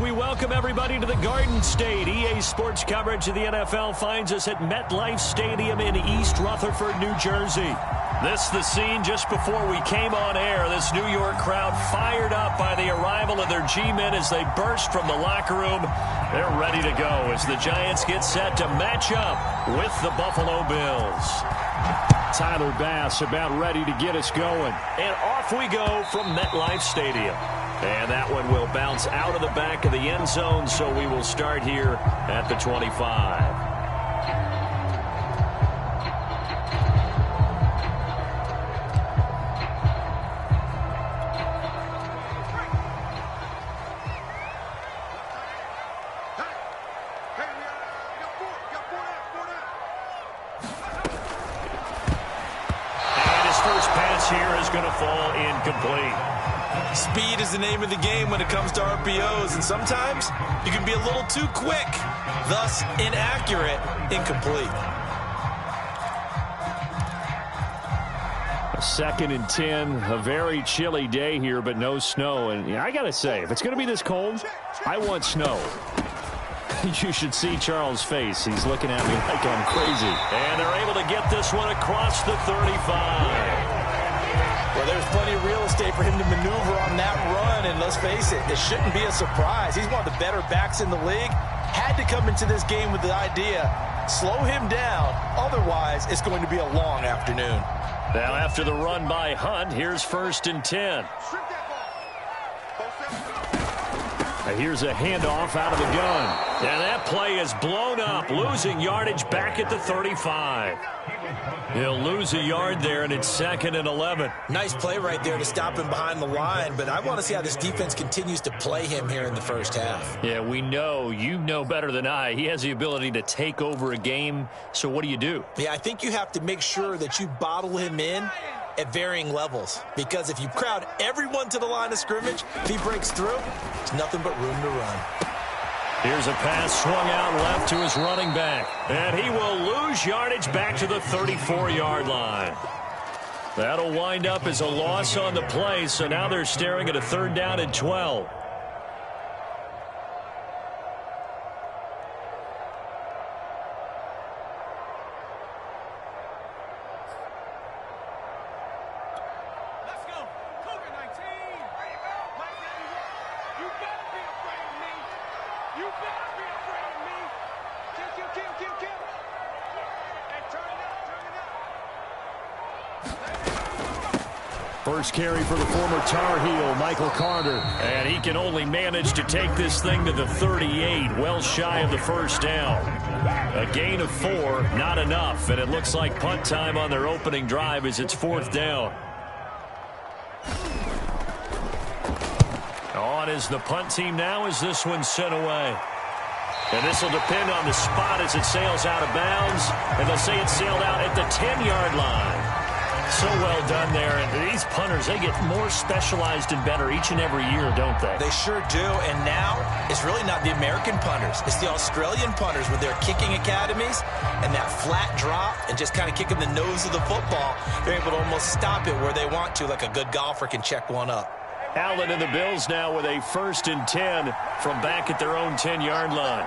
We welcome everybody to the Garden State. EA Sports coverage of the NFL finds us at MetLife Stadium in East Rutherford, New Jersey. This the scene just before we came on air. This New York crowd fired up by the arrival of their G-men as they burst from the locker room. They're ready to go as the Giants get set to match up with the Buffalo Bills. Tyler Bass about ready to get us going. And off we go from MetLife Stadium. And that one will bounce out of the back of the end zone, so we will start here at the 25. Here is going to fall incomplete. Speed is the name of the game when it comes to RPOs, and sometimes you can be a little too quick, thus inaccurate, incomplete. A 2nd and 10, a very chilly day here, but no snow. And I got to say, if it's going to be this cold, I want snow. You should see Charles' face. He's looking at me like I'm crazy. And they're able to get this one across the 35. Well, there's plenty of real estate for him to maneuver on that run, and let's face it, it shouldn't be a surprise. He's one of the better backs in the league. Had to come into this game with the idea, slow him down, otherwise it's going to be a long afternoon. Now after the run by Hunt, here's 1st and 10. Here's a handoff out of the gun. And that play is blown up, losing yardage back at the 35. He'll lose a yard there, and it's 2nd and 11. Nice play right there to stop him behind the line, but I want to see how this defense continues to play him here in the first half. Yeah, we know. You know better than I. He has the ability to take over a game, so what do? Yeah, I think you have to make sure that you bottle him in at varying levels, because if you crowd everyone to the line of scrimmage, if he breaks through, there's nothing but room to run. Here's a pass swung out left to his running back, and he will lose yardage back to the 34-yard line. That'll wind up as a loss on the play, so now they're staring at a 3rd down and 12. First carry for the former Tar Heel, Michael Carter. And he can only manage to take this thing to the 38, well shy of the 1st down. A gain of 4, not enough, and it looks like punt time on their opening drive as it's 4th down. On is the punt team now as this one's sent away. And this will depend on the spot as it sails out of bounds. And they'll say it sailed out at the 10-yard line. So well done there. And these punters, they get more specialized and better each and every year, don't they? They sure do. And now it's really not the American punters. It's the Australian punters with their kicking academies and that flat drop and just kind of kicking the nose of the football. They're able to almost stop it where they want to, like a good golfer can check one up. Allen and the Bills now with a 1st and 10 from back at their own 10-yard line.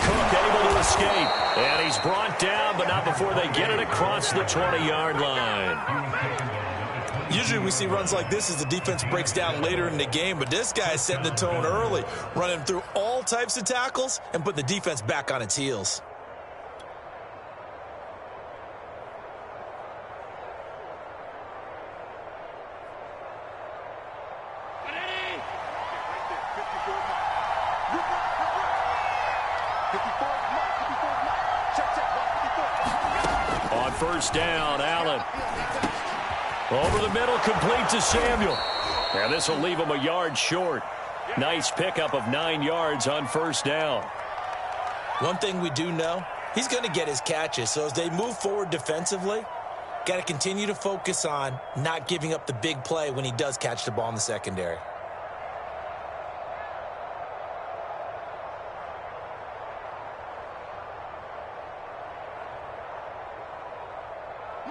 Cook able to escape. And he's brought down, but not before they get it across the 20-yard line. Usually we see runs like this as the defense breaks down later in the game, but this guy is setting the tone early, running through all types of tackles and put the defense back on its heels. On 1st down, Allen. Over the middle, complete to Samuel. And this will leave him a yard short. Nice pickup of 9 yards on 1st down. One thing we do know, he's going to get his catches. So as they move forward defensively, got to continue to focus on not giving up the big play when he does catch the ball in the secondary.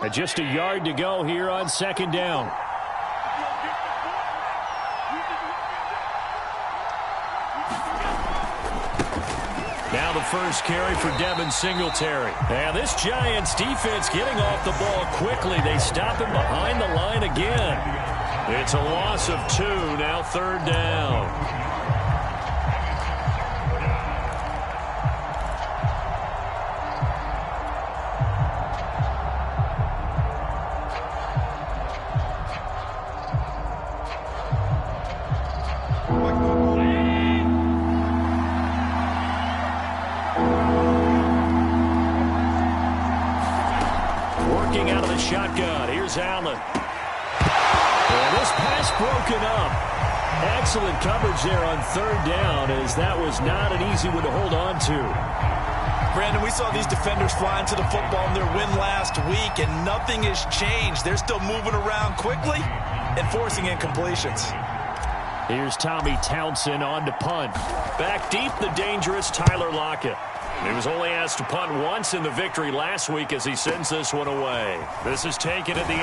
And just a yard to go here on 2nd down. Now the first carry for Devin Singletary. And this Giants defense getting off the ball quickly. They stop him behind the line again. It's a loss of 2, now 3rd down. Shotgun. Here's Allen. And this pass broken up. Excellent coverage there on 3rd down, as that was not an easy one to hold on to. Brandon, we saw these defenders flying to the football in their win last week, and nothing has changed. They're still moving around quickly and forcing incompletions. Here's Tommy Townsend on to punt. Back deep, the dangerous Tyler Lockett. He was only asked to punt once in the victory last week as he sends this one away. This is taken at the 18.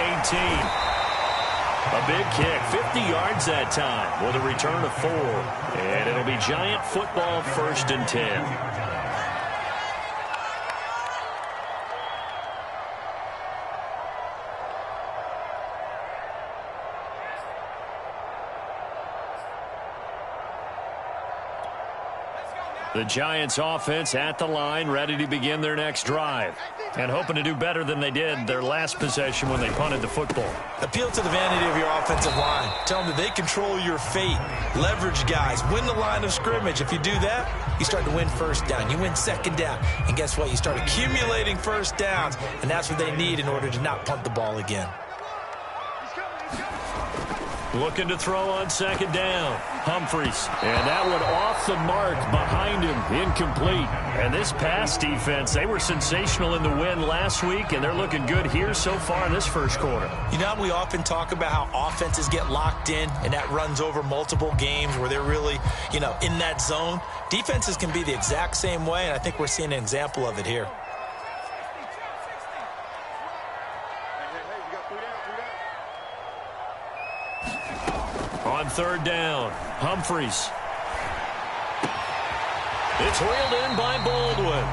A big kick, 50 yards that time with a return of 4. And it'll be Giant football, 1st and 10. The Giants offense at the line, ready to begin their next drive. And hoping to do better than they did their last possession when they punted the football. Appeal to the vanity of your offensive line. Tell them that they control your fate. Leverage guys. Win the line of scrimmage. If you do that, you start to win 1st down. You win 2nd down. And guess what? You start accumulating 1st downs. And that's what they need in order to not punt the ball again. Looking to throw on 2nd down. Humphries. And that one off the mark behind him. Incomplete. And this pass defense, they were sensational in the win last week, and they're looking good here so far in this 1st quarter. You know, we often talk about how offenses get locked in, and that runs over multiple games where they're really, in that zone. Defenses can be the exact same way, and I think we're seeing an example of it here. On 3rd down, Humphries. It's reeled in by Baldwin.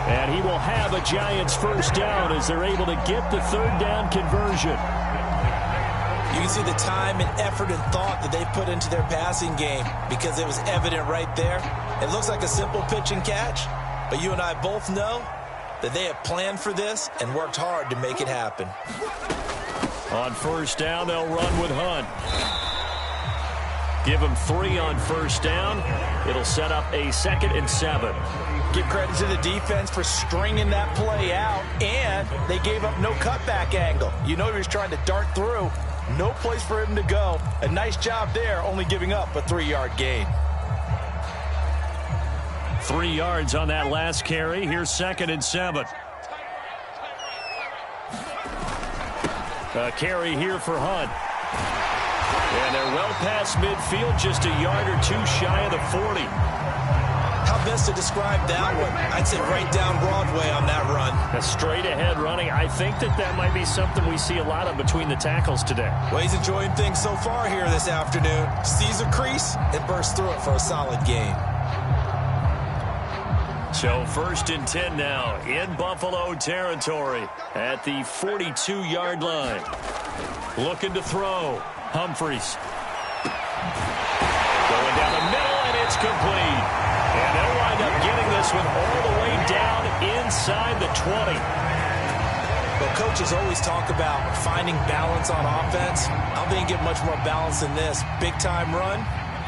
And he will have a Giants 1st down as they're able to get the 3rd down conversion. You can see the time and effort and thought that they put into their passing game because it was evident right there. It looks like a simple pitch and catch, but you and I both know that they have planned for this and worked hard to make it happen. On 1st down, they'll run with Hunt. Give him 3 on 1st down. It'll set up a 2nd and 7. Give credit to the defense for stringing that play out, and they gave up no cutback angle. You know he was trying to dart through. No place for him to go. A nice job there, only giving up a 3-yard gain. 3 yards on that last carry. Here's 2nd and 7. A carry here for Hunt. And they're well past midfield, just a yard or 2 shy of the 40. How best to describe that one? I'd say right down Broadway on that run. A straight ahead running. I think that might be something we see a lot of between the tackles today. Well, he's enjoying things so far here this afternoon. Sees a crease and bursts through it for a solid gain. So 1st and 10 now in Buffalo territory at the 42-yard line. Looking to throw. Humphries. Going down the middle, and it's complete. And they'll wind up getting this one all the way down inside the 20. Well, coaches always talk about finding balance on offense. I don't think you get much more balance than this. Big-time run,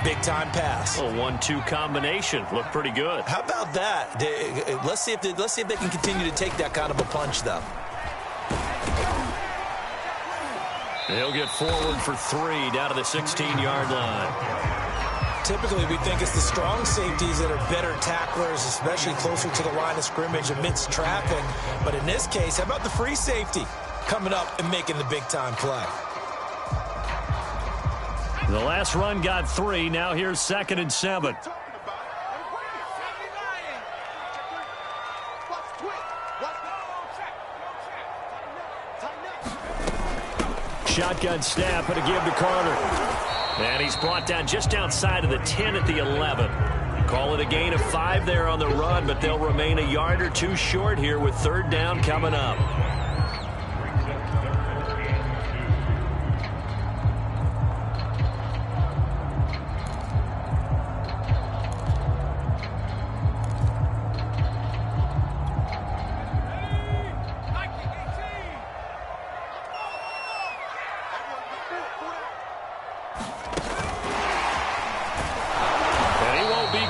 big-time pass. A 1-2 combination. Looked pretty good. How about that? Let's see if they can continue to take that kind of a punch, though. They'll get forward for 3 down to the 16-yard line. Typically, we think it's the strong safeties that are better tacklers, especially closer to the line of scrimmage amidst traffic. But in this case, how about the free safety coming up and making the big-time play? The last run got 3. Now here's 2nd and 7. Shotgun snap and a give to Carter. And he's brought down just outside of the 10 at the 11. Call it a gain of 5 there on the run, but they'll remain a yard or two short here with third down coming up.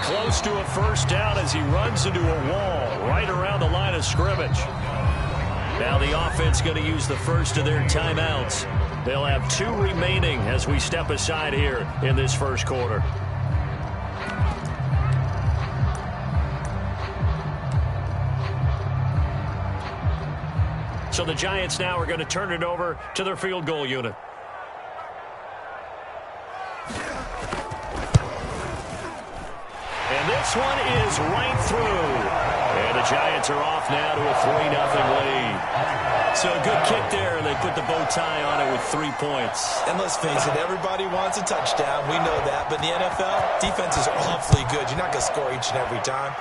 Close to a first down as he runs into a wall right around the line of scrimmage. Now the offense going to use the first of their timeouts. They'll have 2 remaining as we step aside here in this first quarter. So the Giants now are going to turn it over to their field goal unit. This one is right through. And the Giants are off now to a 3-0 lead. So a good kick there, and they put the bow tie on it with 3 points. And let's face it, everybody wants a touchdown. We know that. But in the NFL, defenses are awfully good. You're not going to score each and every time.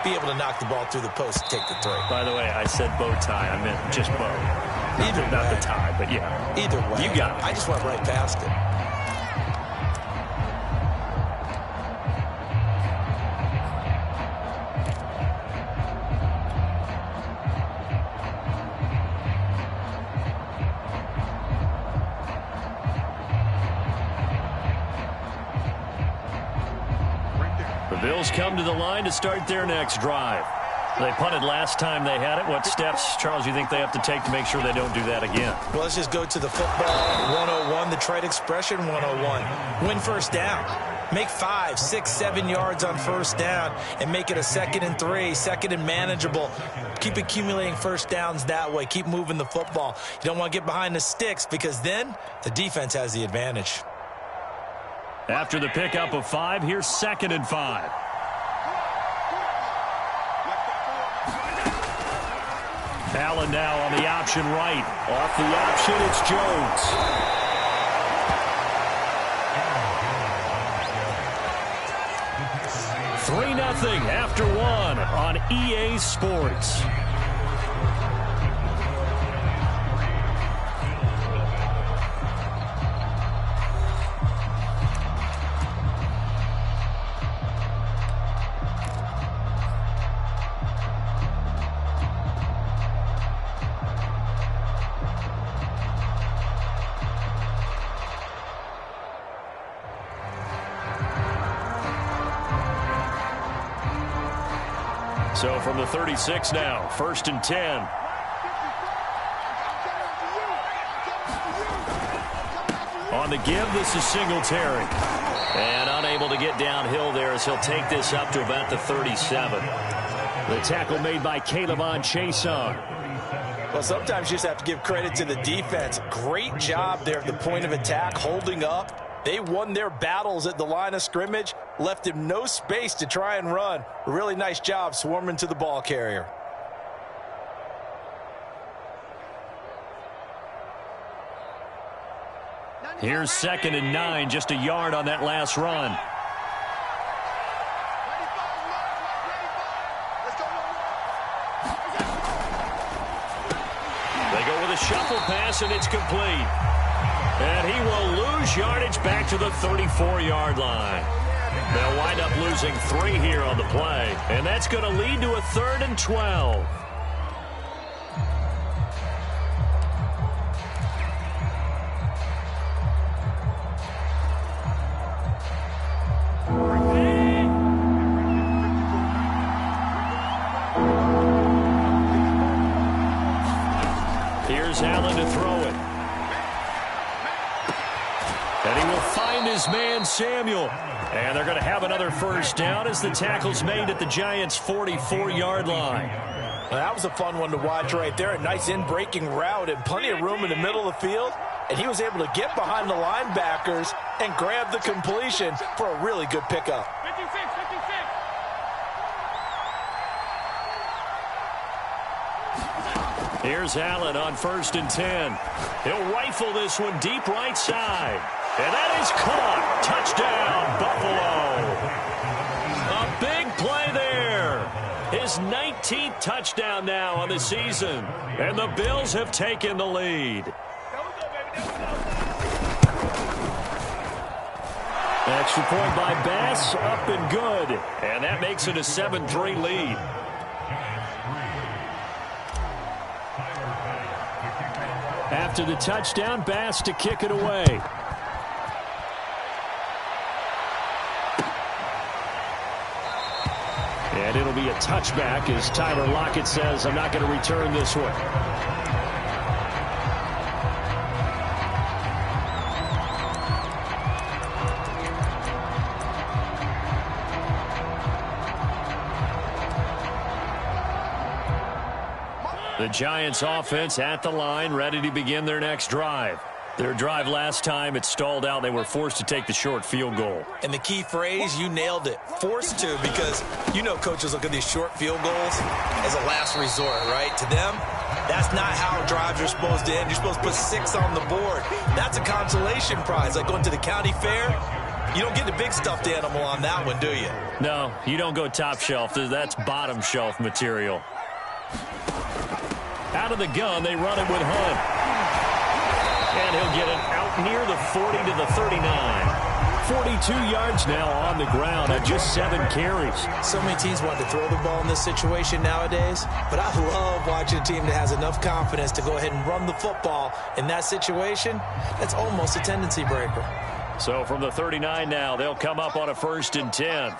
Be able to knock the ball through the post and take the 3. By the way, I said bow tie. I meant just bow. Not the tie, but yeah. Either way. You got it. I just went right past it. The Bills come to the line to start their next drive. They punted last time they had it. What steps, Charles, you think they have to take to make sure they don't do that again? Well, let's just go to the football 101, the trade expression 101. Win first down. Make 5, 6, 7 yards on first down and make it a 2nd and 3, 2nd and manageable. Keep accumulating first downs that way. Keep moving the football. You don't want to get behind the sticks because then the defense has the advantage. After the pickup of 5, here's 2nd and 5. Allen now on the option right. Off the option, it's Jones. 3-0 after 1 on EA Sports. So from the 36 now, 1st and 10. On the give, this is Singletary. And unable to get downhill there as he'll take this up to about the 37. The tackle made by Calebon Chason. Well, sometimes you just have to give credit to the defense. Great job there at the point of attack, holding up. They won their battles at the line of scrimmage, left him no space to try and run. A really nice job swarming to the ball carrier. Here's 2nd and 9, just a yard on that last run. They go with a shuffle pass, and it's complete. And he will lose yardage back to the 34-yard line. They'll wind up losing 3 here on the play. And that's going to lead to a 3rd and 12. Here's Allen to throw it. And he will find his man, Samuel. And they're going to have another first down as the tackle's made at the Giants' 44-yard line. Well, that was a fun one to watch right there. A nice in-breaking route and plenty of room in the middle of the field. And he was able to get behind the linebackers and grab the completion for a really good pickup. 56, 56. Here's Allen on 1st and 10. He'll rifle this one deep right side. And that is caught. Touchdown, Buffalo. A his 19th touchdown now on the season. And the Bills have taken the lead. Extra point by Bass, up and good. And that makes it a 7-3 lead. After the touchdown, Bass to kick it away. And it'll be a touchback as Tyler Lockett says, I'm not going to return this one. The Giants offense at the line, ready to begin their next drive. Their drive last time, it stalled out. They were forced to take the short field goal. And the key phrase, you nailed it. Forced to, because you know coaches look at these short field goals as a last resort, right? To them, that's not how drives are supposed to end. You're supposed to put 6 on the board. That's a consolation prize, like going to the county fair. You don't get the big stuffed animal on that one, do you? No, you don't go top shelf. That's bottom shelf material. Out of the gun, they run it with Hunt. And he'll get it out near the 40 to the 39. 42 yards now on the ground at just 7 carries. So many teams want to throw the ball in this situation nowadays, but I love watching a team that has enough confidence to go ahead and run the football in that situation. That's almost a tendency breaker. So from the 39 now, they'll come up on a 1st and 10.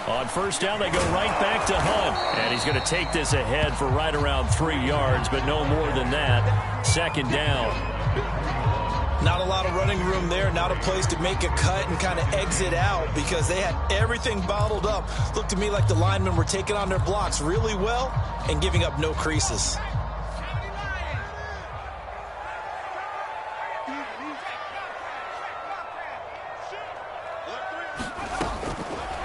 On first down, they go right back to Hunt. And he's going to take this ahead for right around 3 yards, but no more than that. 2nd down. Not a lot of running room there. Not a place to make a cut and kind of exit out because they had everything bottled up. Looked to me like the linemen were taking on their blocks really well and giving up no creases.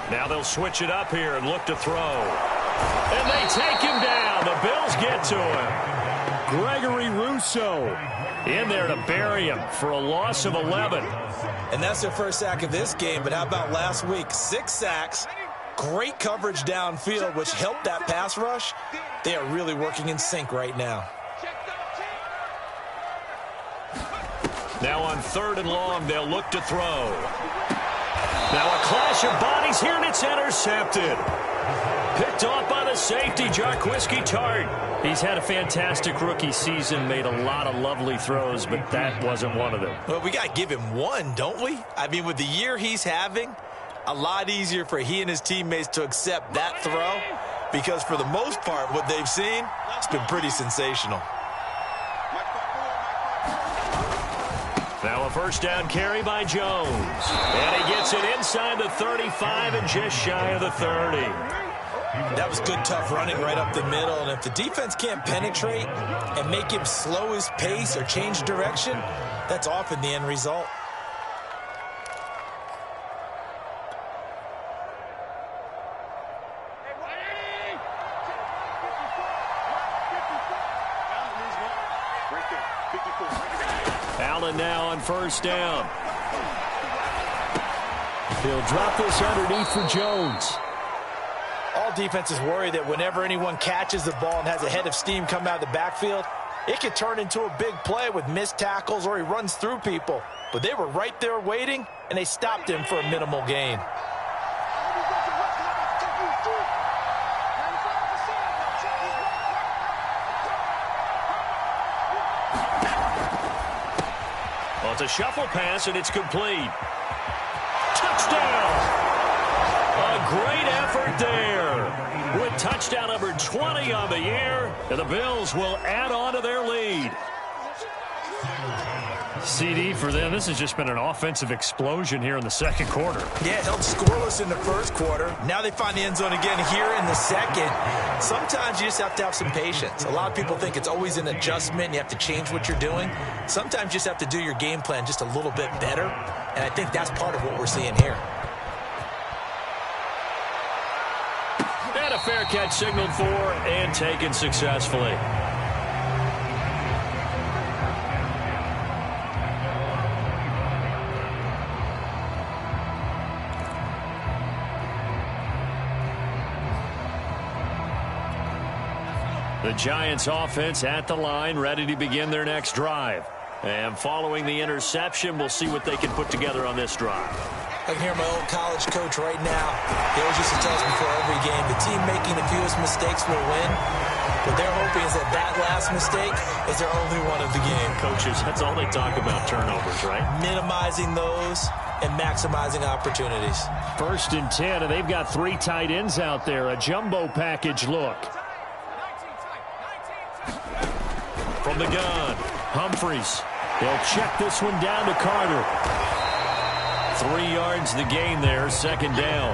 Now they'll switch it up here and look to throw. And they take him down. The Bills get to him. Gregory Rousseau in there to bury him for a loss of 11. And that's their first sack of this game, but how about last week? 6 sacks, great coverage downfield, which helped that pass rush. They are really working in sync right now. Now on 3rd and long, they'll look to throw. Now a clash of bodies here, and it's intercepted. Picked off by the safety, Jarquiski Tart. He's had a fantastic rookie season, made a lot of lovely throws, but that wasn't one of them. Well, we got to give him one, don't we? I mean, with the year he's having, a lot easier for he and his teammates to accept that throw because for the most part, what they've seen, it's been pretty sensational. Now a 1st down carry by Jones. And he gets it inside the 35 and just shy of the 30. That was good, tough running right up the middle. And if the defense can't penetrate and make him slow his pace or change direction, that's often the end result. Allen now on 1st down. He'll drop this underneath for Jones. All defenses worry that whenever anyone catches the ball and has a head of steam come out of the backfield, it could turn into a big play with missed tackles or he runs through people. But they were right there waiting, and they stopped him for a minimal gain. Well, it's a shuffle pass, and it's complete. Touchdown! A great effort there. With touchdown number 20 on the year, and the Bills will add on to their lead. CD for them, this has just been an offensive explosion here in the 2nd quarter. Yeah, held scoreless in the 1st quarter. Now they find the end zone again here in the 2nd. Sometimes you just have to have some patience. A lot of people think it's always an adjustment. You have to change what you're doing. Sometimes you just have to do your game plan just a little bit better. And I think that's part of what we're seeing here. And a fair catch signaled for and taken successfully. The Giants offense at the line, ready to begin their next drive. And following the interception, we'll see what they can put together on this drive. I can hear my old college coach right now. He always used to tell us before every game, the team making the fewest mistakes will win. What they're hoping is that last mistake is their only one of the game. Coaches, that's all they talk about, turnovers, right? Minimizing those and maximizing opportunities. 1st and 10, and they've got 3 tight ends out there. A jumbo package look. From the gun, Humphries. They'll check this one down to Carter. 3 yards the gain there, 2nd down.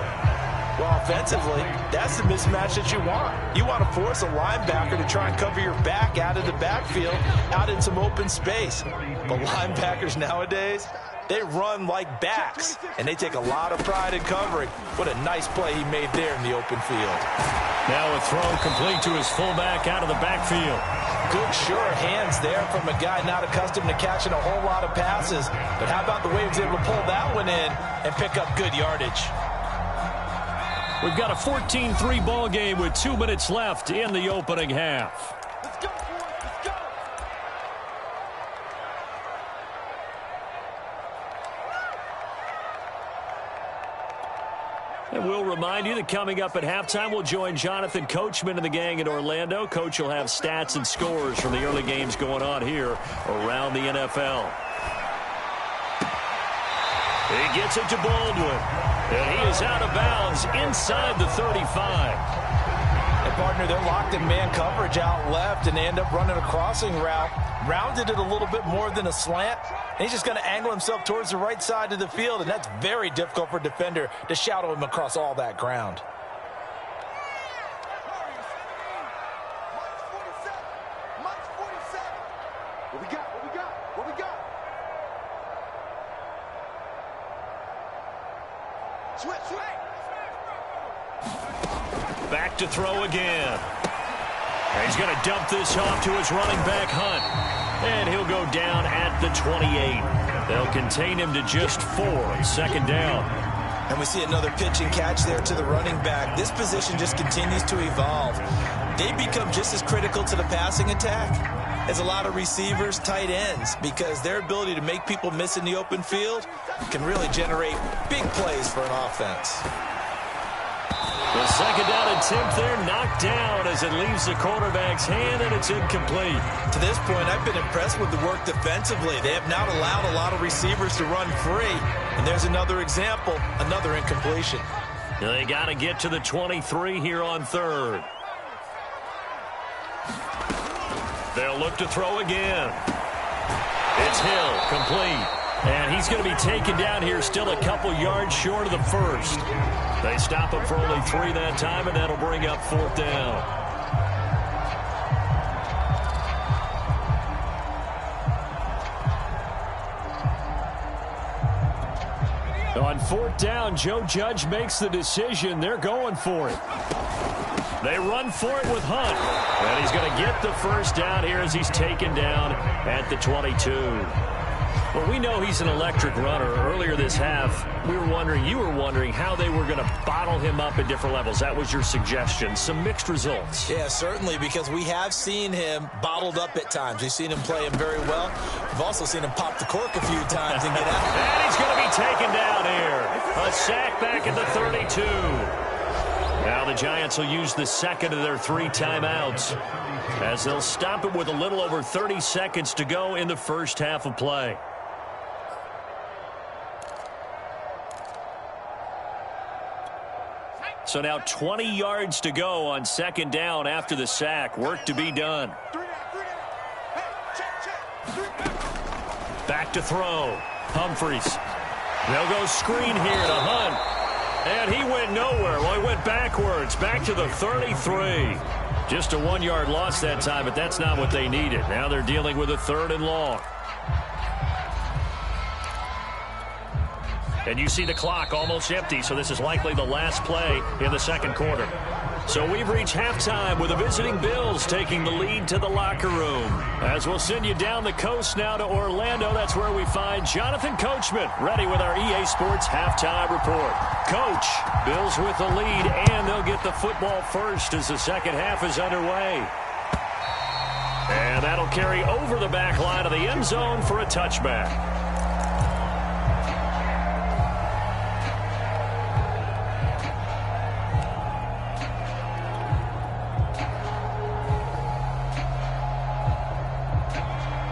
Well, offensively, that's the mismatch that you want. You want to force a linebacker to try and cover your back out of the backfield, out in some open space. But linebackers nowadays, they run like backs, and they take a lot of pride in covering. What a nice play he made there in the open field. Now a throw complete to his fullback out of the backfield. Good, sure hands there from a guy not accustomed to catching a whole lot of passes. But how about the way he was able to pull that one in and pick up good yardage? We've got a 14-3 ball game with 2 minutes left in the opening half. Let's go, boys. Let's go. And we'll remind you that coming up at halftime, we'll join Jonathan Coachman and the gang in Orlando. Coach will have stats and scores from the early games going on here around the NFL. He gets it to Baldwin. And he is out of bounds inside the 35. And, partner, they're locked in man coverage out left, and they end up running a crossing route. Rounded it a little bit more than a slant. And he's just going to angle himself towards the right side of the field, and that's very difficult for a defender to shadow him across all that ground. Back to throw again. And he's going to dump this off to his running back, Hunt. And he'll go down at the 28. They'll contain him to just 4. 2nd down. And we see another pitch and catch there to the running back. This position just continues to evolve. They become just as critical to the passing attack as a lot of receivers, tight ends, because their ability to make people miss in the open field can really generate big plays for an offense. The 2nd down attempt there knocked down as it leaves the quarterback's hand, and it's incomplete. To this point, I've been impressed with the work defensively. They have not allowed a lot of receivers to run free. And there's another example, another incompletion. They got to get to the 23 here on 3rd. They'll look to throw again. It's Hill, complete. And he's going to be taken down here still a couple yards short of the 1st. They stop him for only 3 that time, and that'll bring up 4th down. On 4th down, Joe Judge makes the decision. They're going for it. They run for it with Hunt. And he's going to get the 1st down here as he's taken down at the 22. Well, we know he's an electric runner. Earlier this half, you were wondering how they were going to bottle him up at different levels. That was your suggestion. Some mixed results. Yeah, certainly, because we have seen him bottled up at times. We've seen him play him very well. We've also seen him pop the cork a few times and get out. And he's going to be taken down here. A sack back at the 32. Now the Giants will use the 2nd of their 3 timeouts as they'll stop it with a little over 30 seconds to go in the 1st half of play. So now 20 yards to go on 2nd down after the sack. Work to be done. Back to throw. Humphries. They'll go screen here to Hunt. And he went nowhere. Well, he went backwards. Back to the 33. Just a 1-yard loss that time, but that's not what they needed. Now they're dealing with a 3rd and long. And you see the clock almost empty, so this is likely the last play in the 2nd quarter. So we've reached halftime with the visiting Bills taking the lead to the locker room. As we'll send you down the coast now to Orlando, that's where we find Jonathan Coachman ready with our EA Sports halftime report. Coach, Bills with the lead, and they'll get the football first as the 2nd half is underway. And that'll carry over the back line of the end zone for a touchback.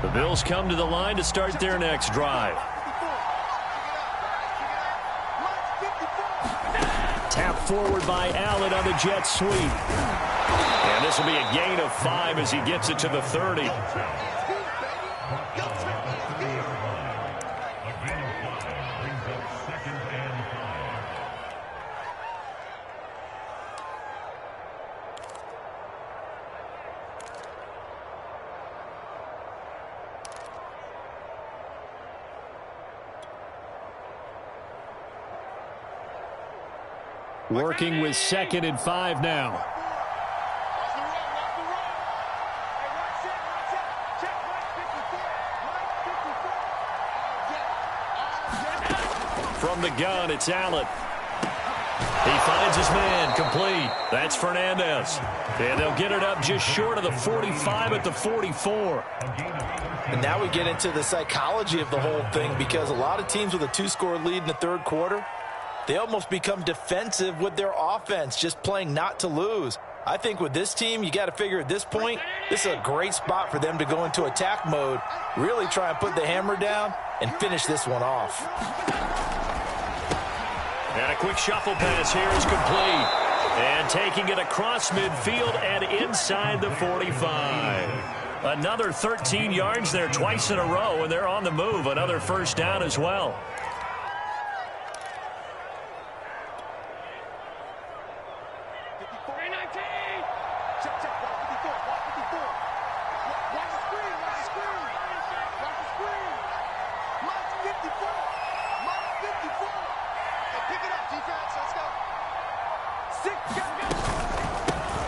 The Bills come to the line to start their next drive. Tap forward by Allen on the jet sweep. And this will be a gain of 5 as he gets it to the 30. Working with 2nd and 5 now. From the gun, it's Allen. He finds his man, complete. That's Fernandez. And they'll get it up just short of the 45 at the 44. And now we get into the psychology of the whole thing, because a lot of teams with a 2-score lead in the third quarter, they almost become defensive with their offense, just playing not to lose. I think with this team, you got to figure at this point, this is a great spot for them to go into attack mode, really try and put the hammer down and finish this one off. And a quick shuffle pass here is complete. And taking it across midfield and inside the 45. Another 13 yards there twice in a row, and they're on the move. Another first down as well.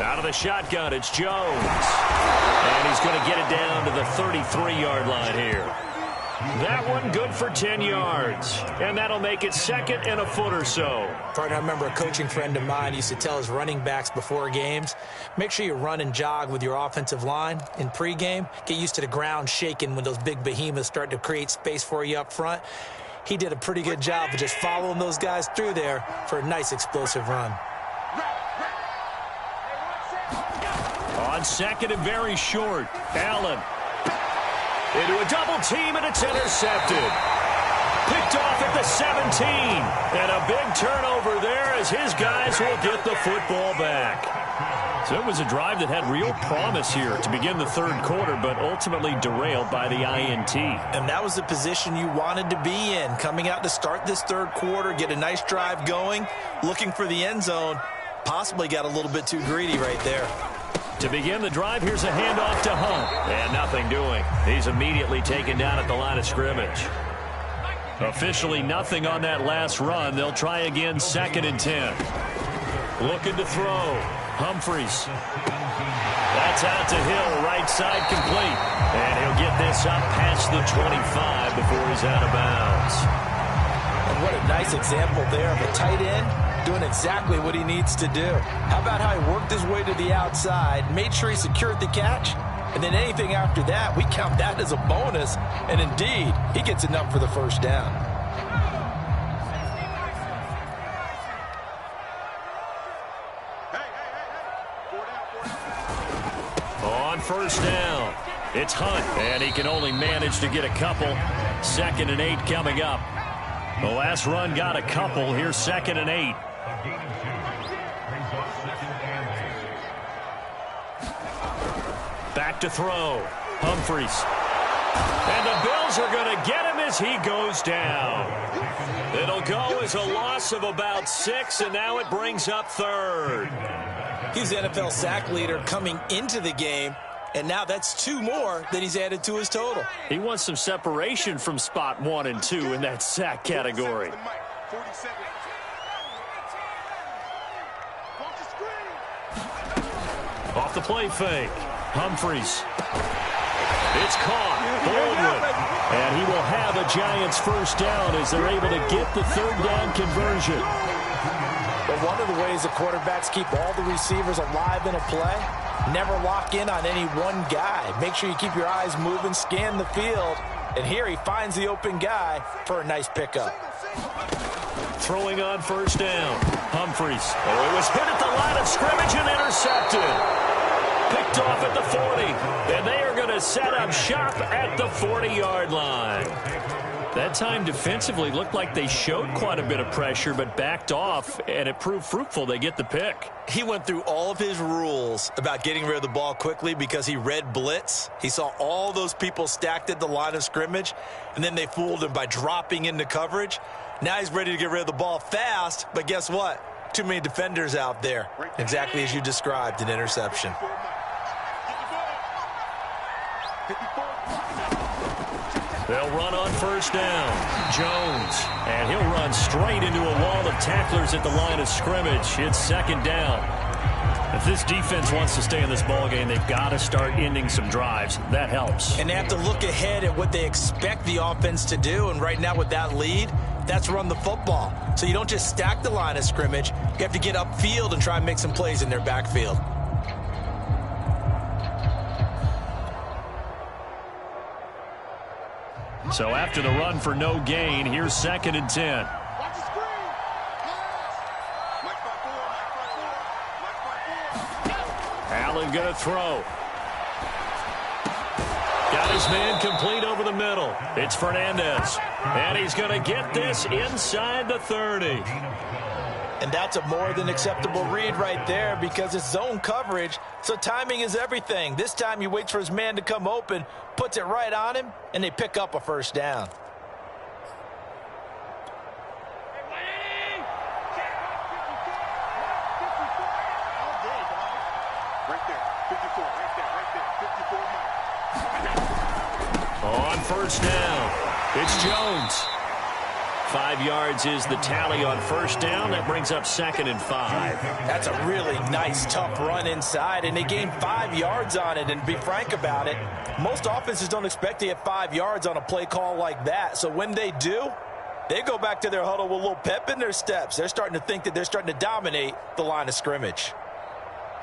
Out of the shotgun, it's Jones. And he's going to get it down to the 33-yard line here. That one good for 10 yards. And that'll make it 2nd and a foot or so. Partner, I remember a coaching friend of mine used to tell his running backs before games, make sure you run and jog with your offensive line in pregame. Get used to the ground shaking when those big behemoths start to create space for you up front. He did a pretty good job of just following those guys through there for a nice explosive run. On 2nd and very short, Allen into a double team, and it's intercepted. Picked off at the 17. And a big turnover there as his guys will get the football back. So it was a drive that had real promise here to begin the third quarter, but ultimately derailed by the INT. And that was the position you wanted to be in, coming out to start this third quarter, get a nice drive going, looking for the end zone. Possibly got a little bit too greedy right there. To begin the drive, here's a handoff to Hunt. And nothing doing. He's immediately taken down at the line of scrimmage. Officially nothing on that last run. They'll try again, 2nd and 10. Looking to throw. Humphries. That's out to Hill, right side complete. And he'll get this up past the 25 before he's out of bounds. And what a nice example there of a tight end doing exactly what he needs to do. How about how he worked his way to the outside, made sure he secured the catch, and then anything after that, we count that as a bonus. And indeed, he gets enough for the first down. On first down, it's Hunt, and he can only manage to get a couple. 2nd and 8 coming up. The last run got a couple. Here's 2nd and 8. Back to throw. Humphries. And the Bills are going to get him as he goes down. It'll go as a loss of about 6, and now it brings up 3rd. He's the NFL sack leader coming into the game, and now that's 2 more that he's added to his total. He wants some separation from spot 1 and 2 in that sack category. Off the play fake. Humphries. It's caught. Baldwin. And he will have a Giants first down as they're able to get the 3rd down conversion. But one of the ways the quarterbacks keep all the receivers alive in a play Never lock in on any one guy. Make sure you keep your eyes moving, scan the field. And here he finds the open guy for a nice pickup. Throwing on first down. Humphries. Oh, it was hit at the line of scrimmage and intercepted. Picked off at the 40. And they are going to set up shop at the 40-yard line. That time defensively looked like they showed quite a bit of pressure but backed off, and it proved fruitful. They get the pick. He went through all of his rules about getting rid of the ball quickly because he read blitz. He saw all those people stacked at the line of scrimmage, and then they fooled him by dropping into coverage. Now he's ready to get rid of the ball fast, but guess what? Too many defenders out there. Exactly as you described, an interception. They'll run on first down. Jones. And he'll run straight into a wall of tacklers at the line of scrimmage. It's second down. If this defense wants to stay in this ballgame, they've got to start ending some drives. That helps. And they have to look ahead at what they expect the offense to do. And right now with that lead, that's run the football. So you don't just stack the line of scrimmage. You have to get upfield and try and make some plays in their backfield. So after the run for no gain, here's 2nd and 10. Allen going to throw. Got his man complete over the middle. It's Fernandez. And he's going to get this inside the 30. And that's a more than acceptable read right there because it's zone coverage, so timing is everything. This time he waits for his man to come open, puts it right on him, and they pick up a first down. On first down, it's Jones. 5 yards is the tally on first down. That brings up 2nd and 5. That's a really nice, tough run inside, and they gained 5 yards on it. And to be frank about it, most offenses don't expect to get 5 yards on a play call like that. So when they do, they go back to their huddle with a little pep in their steps. They're starting to think that they're starting to dominate the line of scrimmage.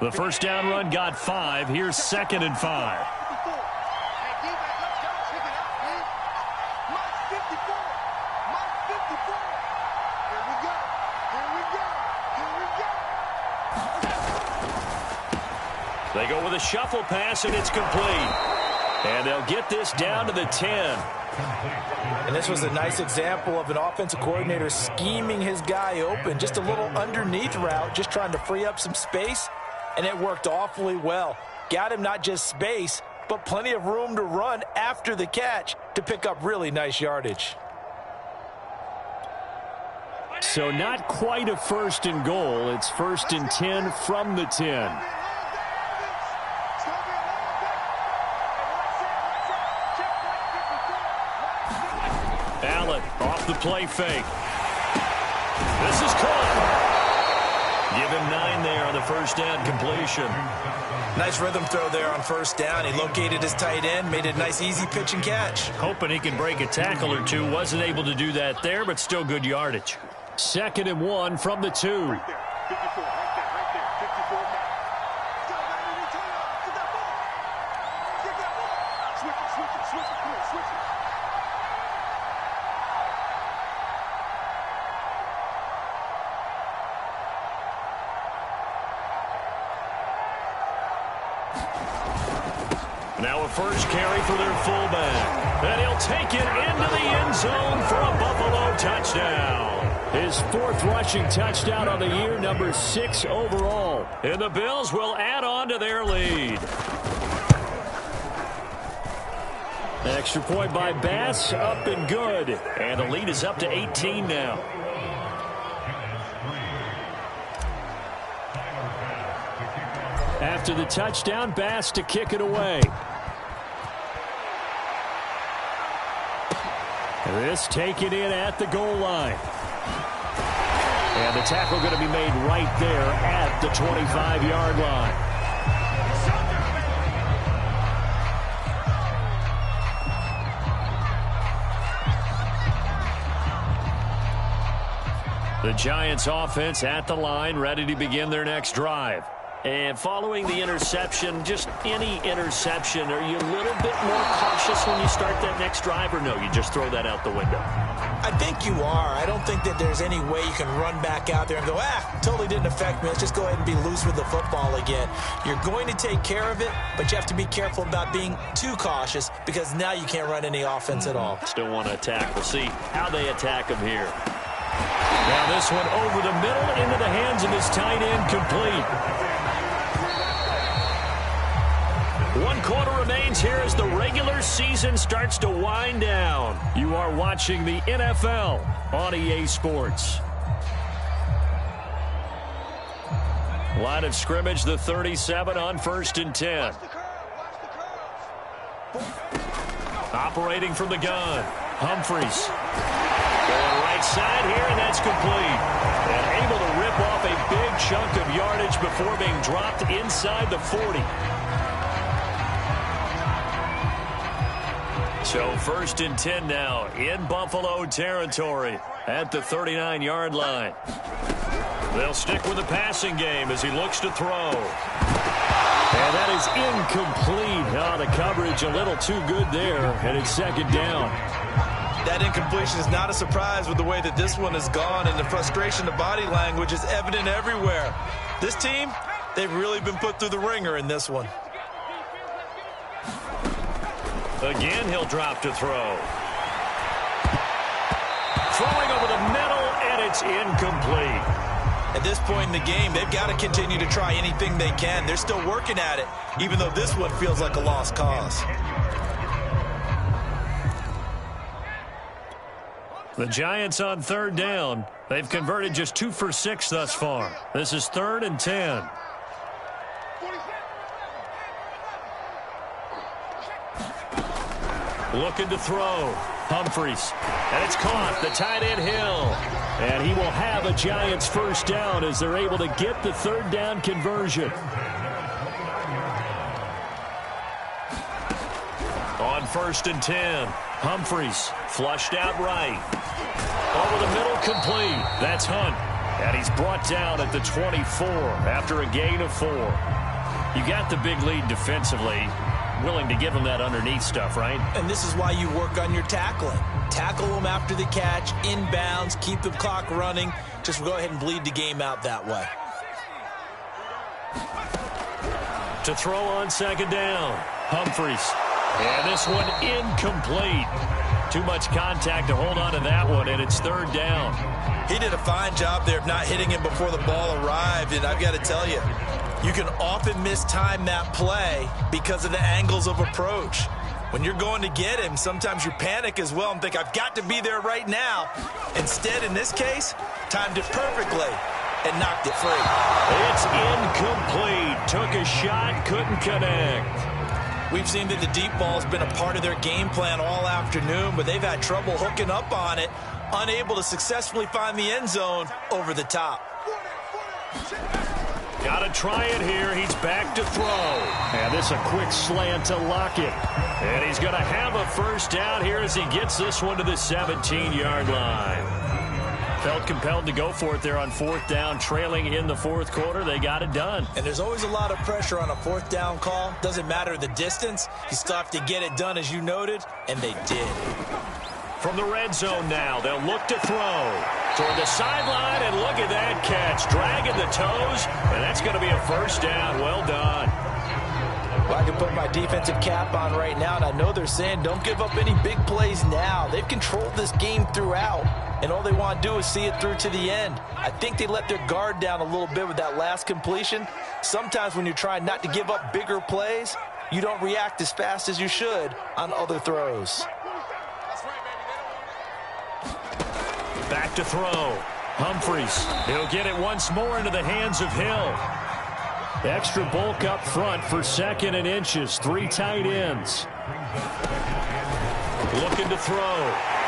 The first down run got 5. Here's 2nd and 5. They go with a shuffle pass, and it's complete. And they'll get this down to the 10. And this was a nice example of an offensive coordinator scheming his guy open. Just a little underneath route, just trying to free up some space, and it worked awfully well. Got him not just space, but plenty of room to run after the catch to pick up really nice yardage. So not quite a 1st and goal. It's 1st and 10 from the 10. Allen off the play fake. This is caught. Give him 9 there on the first down completion. Nice rhythm throw there on first down. He located his tight end, made it a nice easy pitch and catch. Hoping he can break a tackle or two. Wasn't able to do that there, but still good yardage. 2nd and 1 from the 2. Right there, 54, right there, 54. Switch it, come on, switch it. Now a first carry for their fullback. And he'll take it into the end zone for a Buffalo touchdown. His 4th rushing touchdown on the year, number 6 overall. And the Bills will add on to their lead. Extra point by Bass, up and good. And the lead is up to 18 now. After the touchdown, Bass to kick it away. This taken in at the goal line. And the tackle going to be made right there at the 25-yard line. The Giants offense at the line, ready to begin their next drive. And following the interception, just any interception, are you a little bit more cautious when you start that next drive, or no, you just throw that out the window? I think you are. I don't think that there's any way you can run back out there and go, totally didn't affect me. Let's just go ahead and be loose with the football again. You're going to take care of it, but you have to be careful about being too cautious because now you can't run any offense at all. Still want to attack. We'll see how they attack him here. Now this one over the middle into the hands of his tight end, complete. 1 quarter remains here as the regular season starts to wind down. You are watching the NFL on EA Sports. Line of scrimmage, the 37 on 1st and 10. Operating from the gun, Humphreys. Going right side here, and that's complete. And able to rip off a big chunk of yardage before being dropped inside the 40. So 1st and 10 now in Buffalo territory at the 39-yard line. They'll stick with the passing game as he looks to throw. And that is incomplete. Oh, the coverage a little too good there, and it's 2nd down. That incompletion is not a surprise with the way that this one has gone, and the frustration, the body language is evident everywhere. This team, they've really been put through the ringer in this one. Again, he'll drop to throw. Throwing over the middle, and it's incomplete. At this point in the game, they've got to continue to try anything they can. They're still working at it, even though this one feels like a lost cause. The Giants on 3rd down. They've converted just 2 for 6 thus far. This is 3rd and 10. Looking to throw. Humphreys. And it's caught. The tight end Hill. And he will have a Giants 1st down as they're able to get the 3rd down conversion. On 1st and 10. Humphreys flushed out right. Over the middle, complete. That's Hunt. And he's brought down at the 24 after a gain of 4. You got the big lead defensively. Willing to give him that underneath stuff, right? And this is why you work on your tackling. Tackle them after the catch, inbounds, keep the clock running. Just go ahead and bleed the game out that way. To throw on 2nd down, Humphreys. And this one incomplete. Too much contact to hold on to that one, and it's 3rd down. He did a fine job there of not hitting him before the ball arrived, and I've got to tell you, you can often mistime that play because of the angles of approach. When you're going to get him, sometimes you panic as well and think, I've got to be there right now. Instead, in this case, timed it perfectly and knocked it free. It's incomplete. Took a shot, couldn't connect. We've seen that the deep ball's been a part of their game plan all afternoon, but they've had trouble hooking up on it, unable to successfully find the end zone over the top. Got to try it here. He's back to throw. And this a quick slant to Lockett. And he's going to have a 1st down here as he gets this one to the 17-yard line. Felt compelled to go for it there on 4th down, trailing in the 4th quarter. They got it done. And there's always a lot of pressure on a 4th down call. Doesn't matter the distance. You still have to get it done, as you noted, and they did. From the red zone now, they'll look to throw. Toward the sideline, and look at that catch. Dragging the toes, and that's going to be a 1st down. Well done. Well, I can put my defensive cap on right now, and I know they're saying don't give up any big plays now. They've controlled this game throughout, and all they want to do is see it through to the end. I think they let their guard down a little bit with that last completion. Sometimes when you're trying not to give up bigger plays, you don't react as fast as you should on other throws. Back to throw. Humphreys. He'll get it once more into the hands of Hill. Extra bulk up front for 2nd and inches. 3 tight ends. Looking to throw.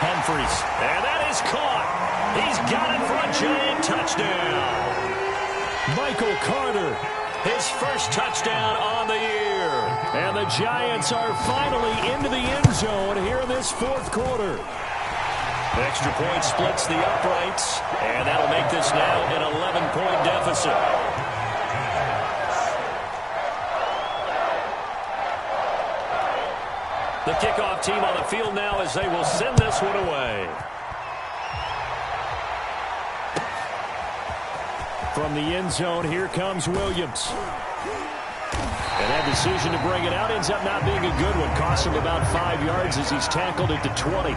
Humphreys. And that is caught. He's got it for a Giant touchdown. Michael Carter, his 1st touchdown on the year. And the Giants are finally into the end zone here in this 4th quarter. Extra point splits the uprights, and that'll make this now an 11-point deficit. kickoff team on the field now as they will send this one away. From the end zone, here comes Williams. And that decision to bring it out ends up not being a good one. Costs him about 5 yards as he's tackled at the 20.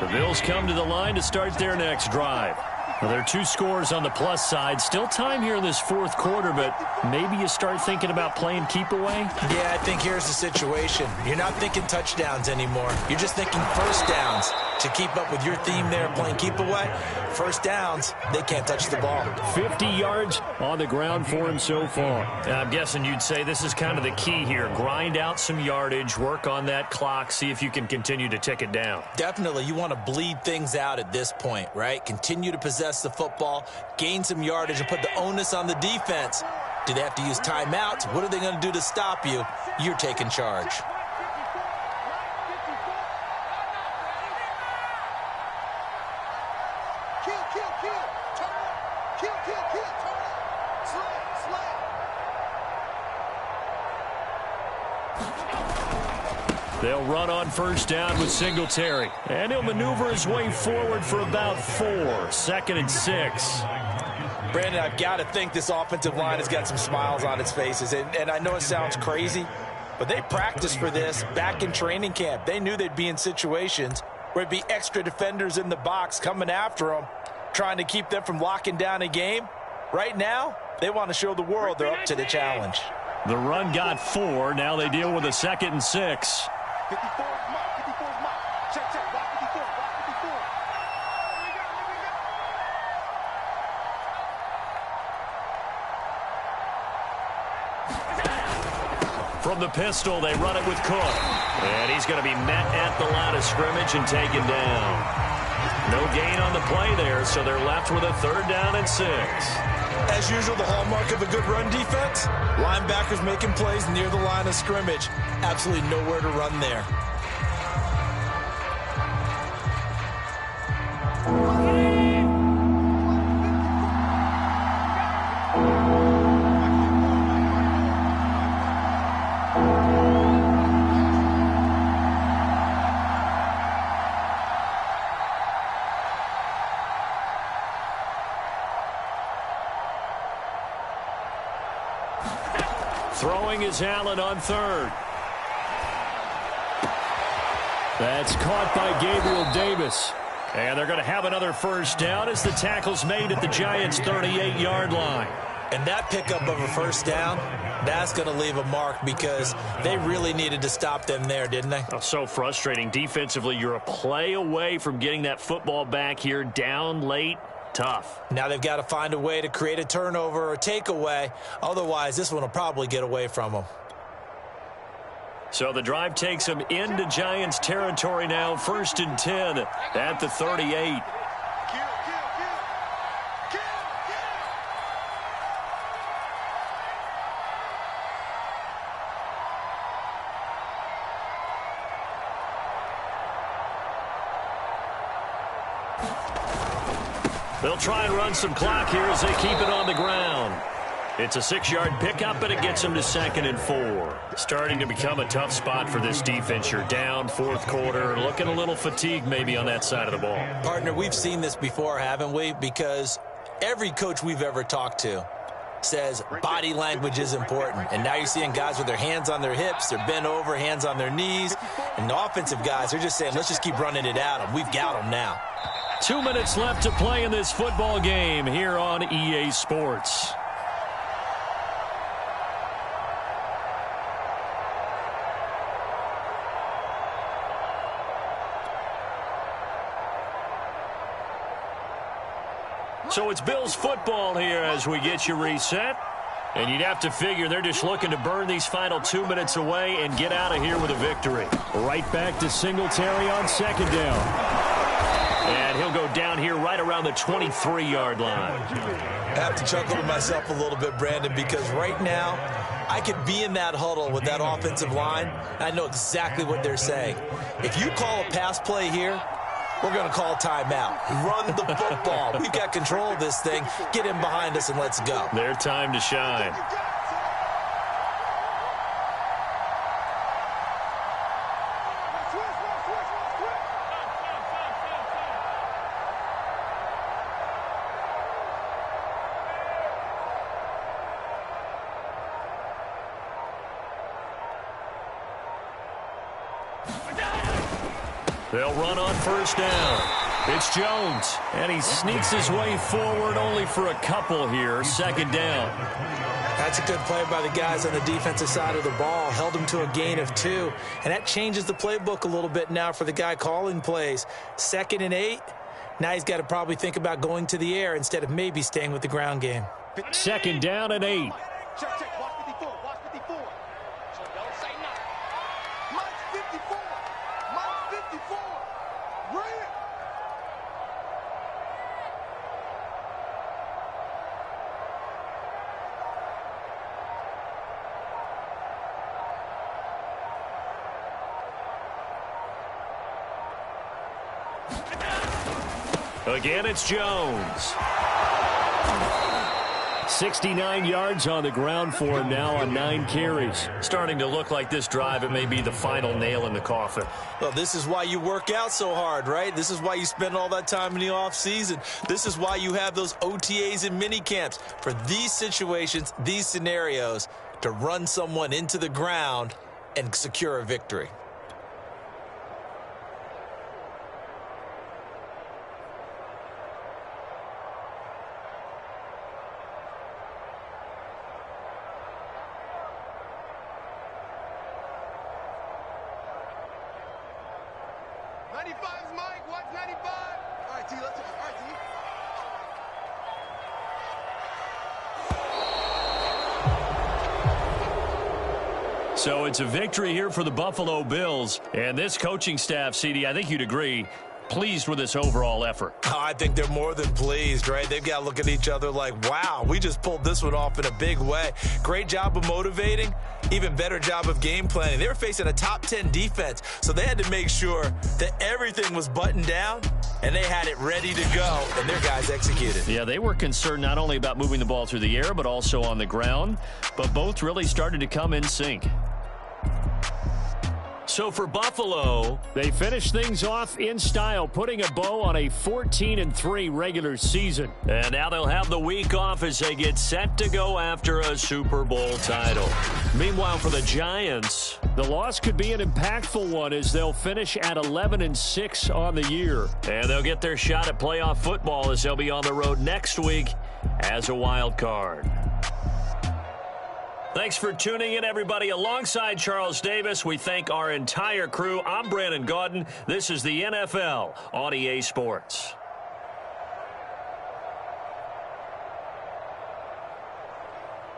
The Bills come to the line to start their next drive. Well, there are 2 scores on the plus side. Still time here in this fourth quarter, but maybe you start thinking about playing keep away? Yeah, I think here's the situation. You're not thinking touchdowns anymore. You're just thinking first downs. To keep up with your theme there, playing keep away, first downs, they can't touch the ball. 50 yards on the ground for him so far. I'm guessing you'd say this is kind of the key here. Grind out some yardage, work on that clock, see if you can continue to tick it down. Definitely, you want to bleed things out at this point, right? Continue to possess the football, gain some yardage, and put the onus on the defense. Do they have to use timeouts? What are they going to do to stop you? You're taking charge. They'll run on first down with Singletary. And he'll maneuver his way forward for about 4. 2nd and 6. Brandon, I've got to think this offensive line has got some smiles on its faces. And I know it sounds crazy, but they practiced for this back in training camp. They knew they'd be in situations where there'd be extra defenders in the box coming after them, trying to keep them from locking down a game. Right now, they want to show the world they're up to the challenge. The run got 4. Now they deal with a 2nd and 6. 54 is mark. 54 is mark. Check, check. Block 54. Block 54. From the pistol, they run it with Cook. And he's going to be met at the line of scrimmage and taken down. No gain on the play there, so they're left with a 3rd down and 6. As usual, the hallmark of a good run defense, linebackers making plays near the line of scrimmage. Absolutely nowhere to run there. Throwing is Allen on 3rd. That's caught by Gabriel Davis. And they're going to have another first down as the tackle's made at the Giants' 38-yard line. And that pickup of a first down, that's going to leave a mark because they really needed to stop them there, didn't they? Oh, so frustrating. Defensively, you're a play away from getting that football back here down late. Tough. Now they've got to find a way to create a turnover or takeaway. Otherwise, this one will probably get away from them. So the drive takes them into Giants territory now. 1st and 10 at the 38. They'll try and run some clock here as they keep it on the ground. It's a 6-yard pickup, but it gets them to 2nd and 4. Starting to become a tough spot for this defense. You're down 4th quarter, looking a little fatigued maybe on that side of the ball. Partner, we've seen this before, haven't we? Because every coach we've ever talked to says body language is important. And now you're seeing guys with their hands on their hips, they're bent over, hands on their knees. And the offensive guys are just saying, let's just keep running it at them. We've got them now. 2 minutes left to play in this football game here on EA Sports. So it's Bills football here as we get you reset. And you'd have to figure they're just looking to burn these final 2 minutes away and get out of here with a victory. Right back to Singletary on 2nd down. And he'll go down here right around the 23-yard line. I have to chuckle to myself a little bit, Brandon, because right now I could be in that huddle with that offensive line. I know exactly what they're saying. If you call a pass play here, we're going to call timeout. Run the football. We've got control of this thing. Get in behind us and let's go. Their time to shine. They'll run on first down. It's Jones, and he sneaks his way forward only for a couple here. Second down. That's a good play by the guys on the defensive side of the ball. Held him to a gain of 2, and that changes the playbook a little bit now for the guy calling plays. 2nd and 8. Now he's got to probably think about going to the air instead of maybe staying with the ground game. Second down and 8. Check, check. Watch 54. Watch 54. So don't say nothing. Mike's 54. Mike's 54. Bring it. Again, it's Jones. 69 yards on the ground for him now on 9 carries. Starting to look like this drive, it may be the final nail in the coffin. Well, this is why you work out so hard, right? This is why you spend all that time in the offseason. This is why you have those OTAs and mini camps. For these situations, these scenarios, to run someone into the ground and secure a victory. Mike, watch 95. All right, T, let's go. All right, T. So it's a victory here for the Buffalo Bills. And this coaching staff, CD, I think you'd agree, pleased with this overall effort. Oh, I think they're more than pleased, right? They've got to look at each other like, wow, we just pulled this one off in a big way. Great job of motivating, even better job of game planning. They were facing a top 10 defense, so they had to make sure that everything was buttoned down and they had it ready to go, and their guys executed. Yeah, they were concerned not only about moving the ball through the air, but also on the ground, but both really started to come in sync. So for Buffalo, they finished things off in style, putting a bow on a 14-3 regular season. And now they'll have the week off as they get set to go after a Super Bowl title. Meanwhile, for the Giants, the loss could be an impactful one as they'll finish at 11-6 on the year. And they'll get their shot at playoff football as they'll be on the road next week as a wild card. Thanks for tuning in, everybody. Alongside Charles Davis, we thank our entire crew. I'm Brandon Gaudin. This is the NFL on EA Sports.